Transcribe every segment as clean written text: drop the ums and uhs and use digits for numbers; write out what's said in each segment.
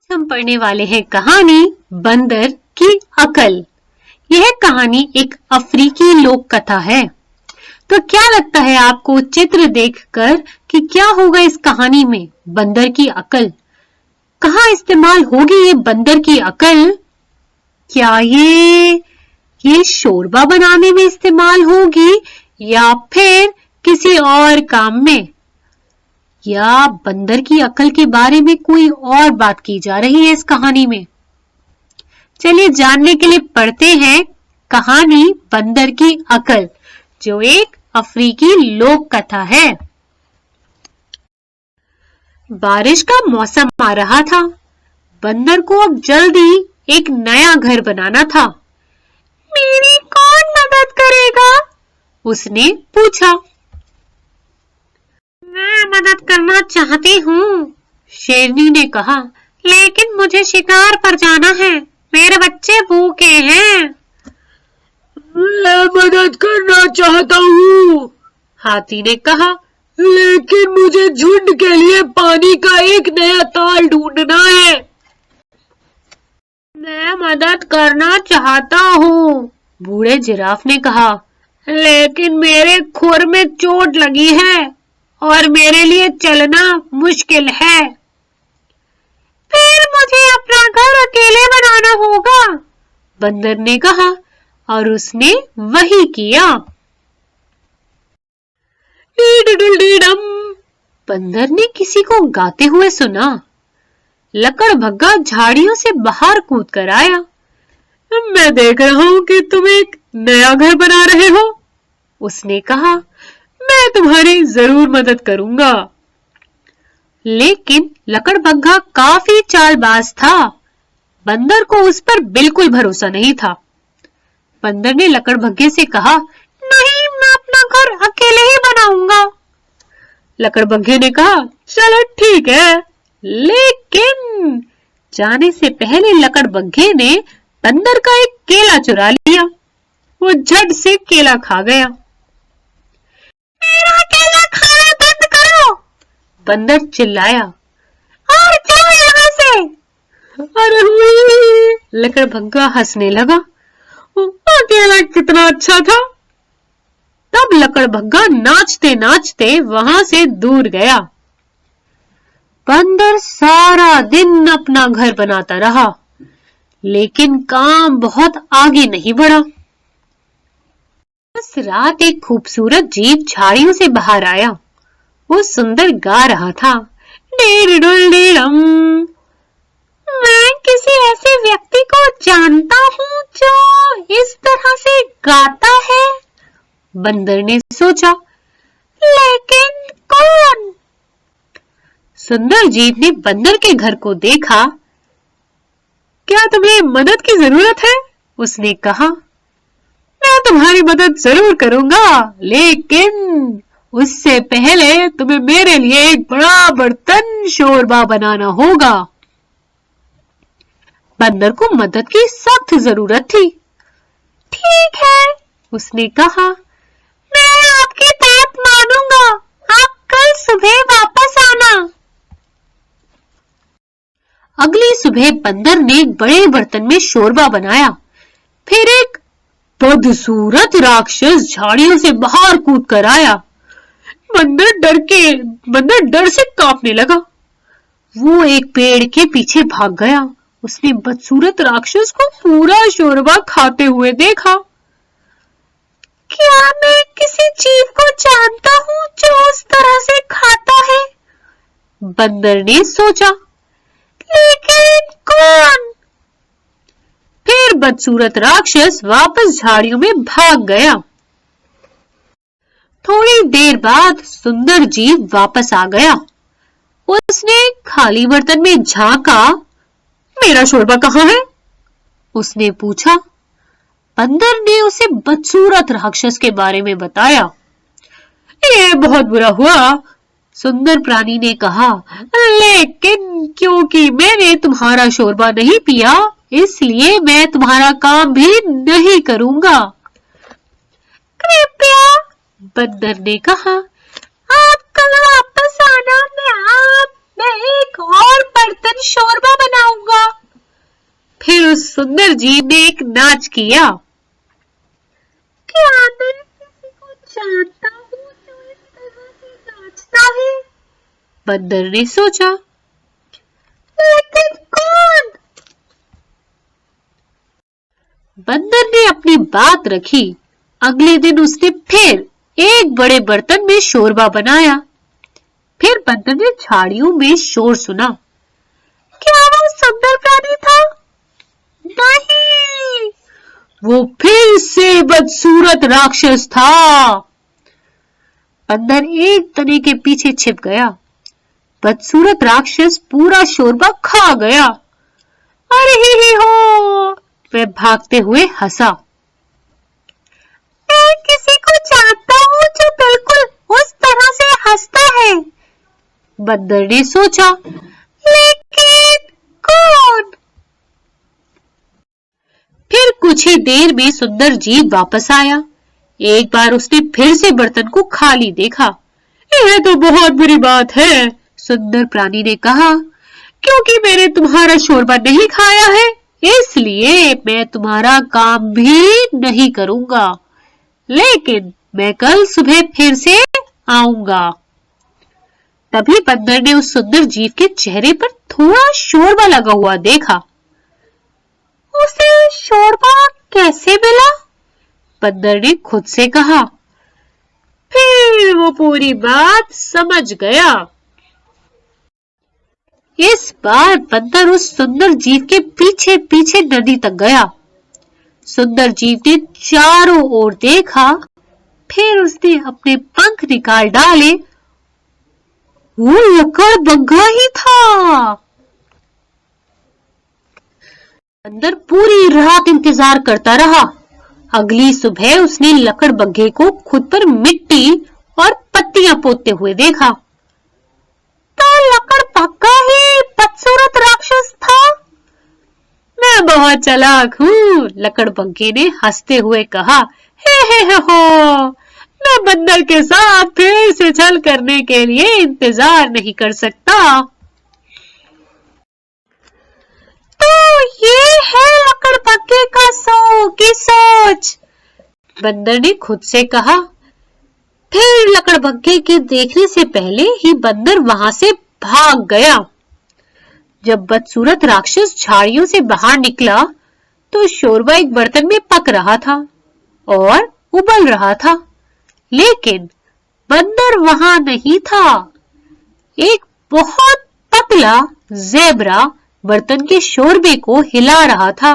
हम पढ़ने वाले हैं कहानी बंदर की अकल। यह कहानी एक अफ्रीकी लोक कथा है। तो क्या लगता है आपको चित्र देखकर कि क्या होगा इस कहानी में? बंदर की अकल कहाँ इस्तेमाल होगी? ये बंदर की अकल क्या ये शोरबा बनाने में इस्तेमाल होगी या फिर किसी और काम में, या बंदर की अकल के बारे में कोई और बात की जा रही है इस कहानी में? चलिए जानने के लिए पढ़ते हैं कहानी बंदर की अकल, जो एक अफ्रीकी लोक कथा है। बारिश का मौसम आ रहा था। बंदर को अब जल्दी एक नया घर बनाना था। मेरी कौन मदद करेगा? उसने पूछा। मैं मदद करना चाहती हूँ, शेरनी ने कहा, लेकिन मुझे शिकार पर जाना है। मेरे बच्चे भूखे हैं। मैं मदद करना चाहता हूँ, हाथी ने कहा, लेकिन मुझे झुंड के लिए पानी का एक नया ताल ढूंढना है। मैं मदद करना चाहता हूँ, बूढ़े जिराफ ने कहा, लेकिन मेरे खुर में चोट लगी है और मेरे लिए चलना मुश्किल है। फिर मुझे अपना घर अकेले बनाना होगा, बंदर ने कहा, और उसने वही किया। बंदर ने किसी को गाते हुए सुना। लकड़बग्गा झाड़ियों से बाहर कूद कर आया। मैं देख रहा हूं कि तुम एक नया घर बना रहे हो, उसने कहा। मैं तुम्हारी जरूर मदद करूंगा। लेकिन लकड़बग्गा काफी चालबाज था। बंदर को उस पर बिल्कुल भरोसा नहीं था। बंदर ने लकड़बग्गे से कहा, नहीं, मैं अपना घर अकेले ही बनाऊंगा। लकड़बग्गे ने कहा, चलो ठीक है। लेकिन जाने से पहले लकड़बग्गे ने बंदर का एक केला चुरा लिया। वो झट से केला खा गया। मेरा केला खाना बंद करो, बंदर चिल्लाया, और जाओ यहाँ से। अरे लकड़बग्गा हंसने लगा। केला कितना अच्छा था। तब लकड़बग्गा नाचते नाचते वहां से दूर गया। बंदर सारा दिन अपना घर बनाता रहा, लेकिन काम बहुत आगे नहीं बढ़ा। उस रात एक खूबसूरत जीव झाड़ियों से बाहर आया। वो सुंदर गा रहा था, डेरिडुलडेरम। मैं किसी ऐसे व्यक्ति को जानता हूँ जो इस तरह से गाता है, बंदर ने सोचा। लेकिन कौन? सुंदर जीव ने बंदर के घर को देखा। क्या तुम्हें मदद की जरूरत है? उसने कहा। मैं तुम्हारी मदद जरूर करूंगा, लेकिन उससे पहले तुम्हें मेरे लिए एक बड़ा बर्तन शोरबा बनाना होगा। बंदर को मदद की सख्त जरूरत थी। ठीक है, उसने कहा, मैं आपकी बात मानूंगा। आप कल सुबह वापस आना। अगली सुबह बंदर ने एक बड़े बर्तन में शोरबा बनाया। फिर एक बदसूरत राक्षस झाड़ियों से बाहर कूद कर आया। बंदर डर से कांपने लगा। वो एक पेड़ के पीछे भाग गया। उसने बदसूरत राक्षस को पूरा शोरबा खाते हुए देखा। क्या मैं किसी जीव को जानता हूँ जो उस तरह से खाता है? बंदर ने सोचा। लेकिन कौन? फिर बदसूरत राक्षस वापस झाड़ियों में भाग गया। थोड़ी देर बाद सुंदर जीव वापस आ गया। उसने खाली बर्तन में झांका। मेरा शोरबा कहाँ है? उसने पूछा। बंदर ने उसे बदसूरत राक्षस के बारे में बताया। ये बहुत बुरा हुआ, सुंदर प्राणी ने कहा, लेकिन क्योंकि मैंने तुम्हारा शोरबा नहीं पिया, इसलिए मैं तुम्हारा काम भी नहीं करूंगा। कृपया, बंदर ने कहा, आप कल वापस आना, मैं एक और बर्तन शोरबा बनाऊंगा। फिर उस सुंदर जीव ने एक नाच किया। क्या मैं किसी को जानता हूँ जो इस तरह से नाचता है? बंदर ने सोचा। लेकिन कौन? बंदर ने अपनी बात रखी। अगले दिन उसने फिर एक बड़े बर्तन में शोरबा बनाया। फिर बंदर ने झाड़ियों में शोर सुना। क्या वो सुंदर प्राणी था? नहीं, वो फिर से बदसूरत राक्षस था। बंदर एक तने के पीछे छिप गया। बदसूरत राक्षस पूरा शोरबा खा गया। अरे ही हो, वह भागते हुए हंसा। मैं किसी को जानता हूँ जो बिल्कुल उस तरह से हंसता है, बंदर ने सोचा। लेकिन कौन? फिर कुछ ही देर में सुंदर जीव वापस आया। एक बार उसने फिर से बर्तन को खाली देखा। यह तो बहुत बुरी बात है, सुंदर प्राणी ने कहा, क्योंकि मैंने तुम्हारा शोरबा नहीं खाया है, इसलिए मैं तुम्हारा काम भी नहीं करूंगा। लेकिन मैं कल सुबह फिर से आऊंगा। तभी बंदर ने उस सुंदर जीव के चेहरे पर थोड़ा शोरबा लगा हुआ देखा। उसे शोरबा कैसे मिला? बंदर ने खुद से कहा। फिर वो पूरी बात समझ गया। इस बार बंदर उस सुंदर जीव के पीछे पीछे नदी तक गया। सुंदर जीव ने चारों ओर देखा। फिर उसने अपने पंख निकाल डाले। वो लकड़बग्घा ही था। बंदर पूरी रात इंतजार करता रहा। अगली सुबह उसने लकड़बग्घे को खुद पर मिट्टी और पत्तियां पोतते हुए देखा। तो लकड़बग्घा ही बदसूरत राक्षस था। मैं बहुत चालाक हूँ, लकड़बग्घे ने हंसते हुए कहा। हे हो, मैं बंदर के साथ फिर से छल करने के लिए इंतजार नहीं कर सकता। तो ये है लकड़बग्घे की सोच, बंदर ने खुद से कहा। फिर लकड़बग्घे के देखने से पहले ही बंदर वहां से भाग गया। जब बदसूरत राक्षस झाड़ियों से बाहर निकला तो शोरबा एक बर्तन में पक रहा था और उबल रहा था, लेकिन बंदर वहां नहीं था। एक बहुत पतला ज़ेब्रा बर्तन के शोरबे को हिला रहा था।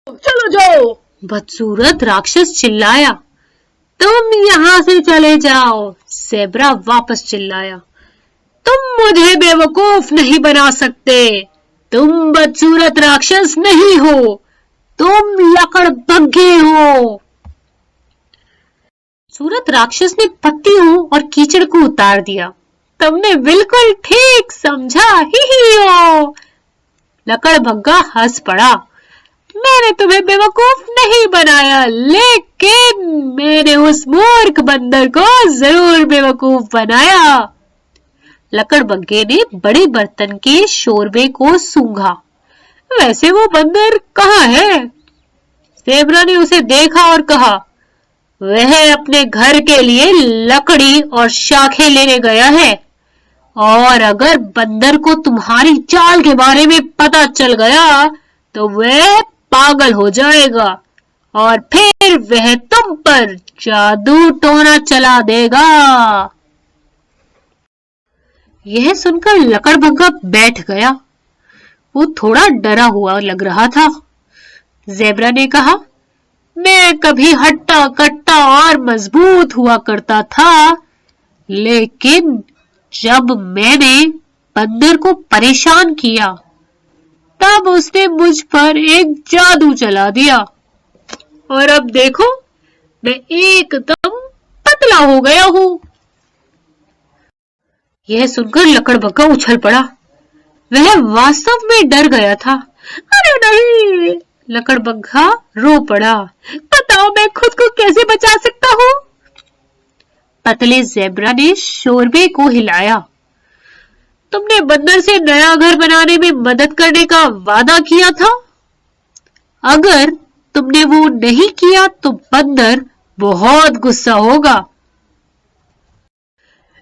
चलो जाओ, बदसूरत राक्षस चिल्लाया। तुम यहाँ से चले जाओ, ज़ेब्रा वापस चिल्लाया। तुम मुझे बेवकूफ नहीं बना सकते। तुम बदसूरत राक्षस नहीं हो, तुम लकड़बग्घे हो। सूरत राक्षस ने पत्तियों और कीचड़ को उतार दिया। तुमने बिल्कुल ठीक समझा, ही हो। लकड़बग्घा हंस पड़ा। मैंने तुम्हें बेवकूफ नहीं बनाया, लेकिन मैंने उस मूर्ख बंदर को जरूर बेवकूफ बनाया। लकड़बग्घे ने बड़े बर्तन के शोरबे को सूंघा। वैसे वो बंदर कहाँ है? ज़ेब्रा ने उसे देखा और कहा, वह अपने घर के लिए लकड़ी और शाखें लेने गया है, और अगर बंदर को तुम्हारी चाल के बारे में पता चल गया तो वह पागल हो जाएगा और फिर वह तुम पर जादू टोना चला देगा। यह सुनकर लकड़बग्घा बैठ गया। वो थोड़ा डरा हुआ लग रहा था। ज़ेब्रा ने कहा, मैं कभी हट्टा कट्टा और मजबूत हुआ करता था, लेकिन जब मैंने बंदर को परेशान किया तब उसने मुझ पर एक जादू चला दिया, और अब देखो मैं एकदम पतला हो गया हूँ। यह सुनकर लकड़बग्घा उछल पड़ा। वह वास्तव में डर गया था। अरे नहीं, लकड़बग्घा रो पड़ा। बताओ मैं खुद को कैसे बचा सकता हूँ? पतले ज़ेब्रा ने शोरबे को हिलाया। तुमने बंदर से नया घर बनाने में मदद करने का वादा किया था। अगर तुमने वो नहीं किया तो बंदर बहुत गुस्सा होगा।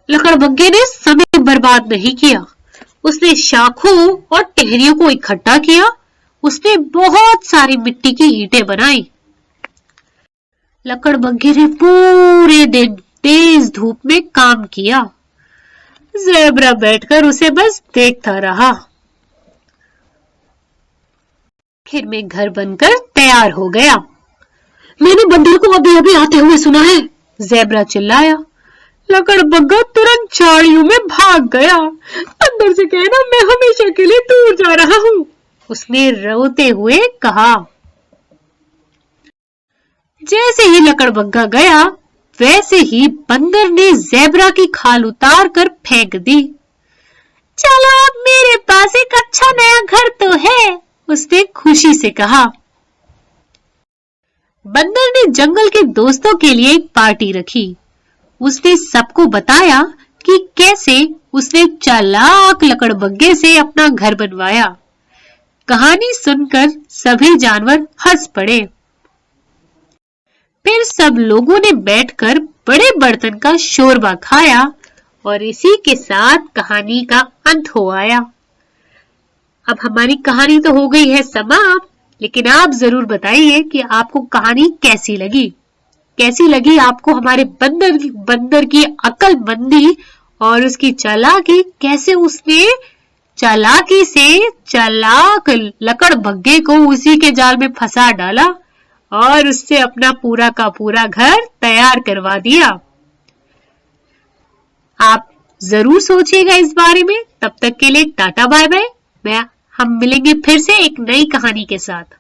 लकड़बग्घे ने समय बर्बाद नहीं किया। उसने शाखों और टहनियों को इकट्ठा किया। उसने बहुत सारी मिट्टी की ईंटें बनाई। लकड़बग्घे ने पूरे दिन तेज धूप में काम किया। ज़ेब्रा बैठकर उसे बस देखता रहा। आखिर में घर बनकर तैयार हो गया। मैंने बंदर को अभी अभी आते हुए सुना है, ज़ेब्रा चिल्लाया। लकड़बग्घा तुरंत झाड़ियों में भाग गया। बंदर से कहना मैं हमेशा के लिए दूर जा रहा हूँ, उसने रोते हुए कहा। जैसे ही लकड़बग्घा गया वैसे ही बंदर ने ज़ेब्रा की खाल उतार कर फेंक दी। चलो अब मेरे पास एक अच्छा नया घर तो है, उसने खुशी से कहा। बंदर ने जंगल के दोस्तों के लिए एक पार्टी रखी। उसने सबको बताया कि कैसे उसने चालाक लकड़बग्घे से अपना घर बनवाया। कहानी सुनकर सभी जानवर हंस पड़े। फिर सब लोगों ने बैठकर बड़े बर्तन का शोरबा खाया और इसी के साथ कहानी का अंत हो आया। अब हमारी कहानी तो हो गई है समाप्त, लेकिन आप जरूर बताइए कि आपको कहानी कैसी लगी। कैसी लगी आपको हमारे बंदर की अक्लमंदी और उसकी चालाकी, कैसे उसने चालाकी से चालाक लकड़बग्घे को उसी के जाल में फंसा डाला और उससे अपना पूरा का पूरा घर तैयार करवा दिया। आप जरूर सोचिएगा इस बारे में। तब तक के लिए टाटा बाय बाय। हम मिलेंगे फिर से एक नई कहानी के साथ।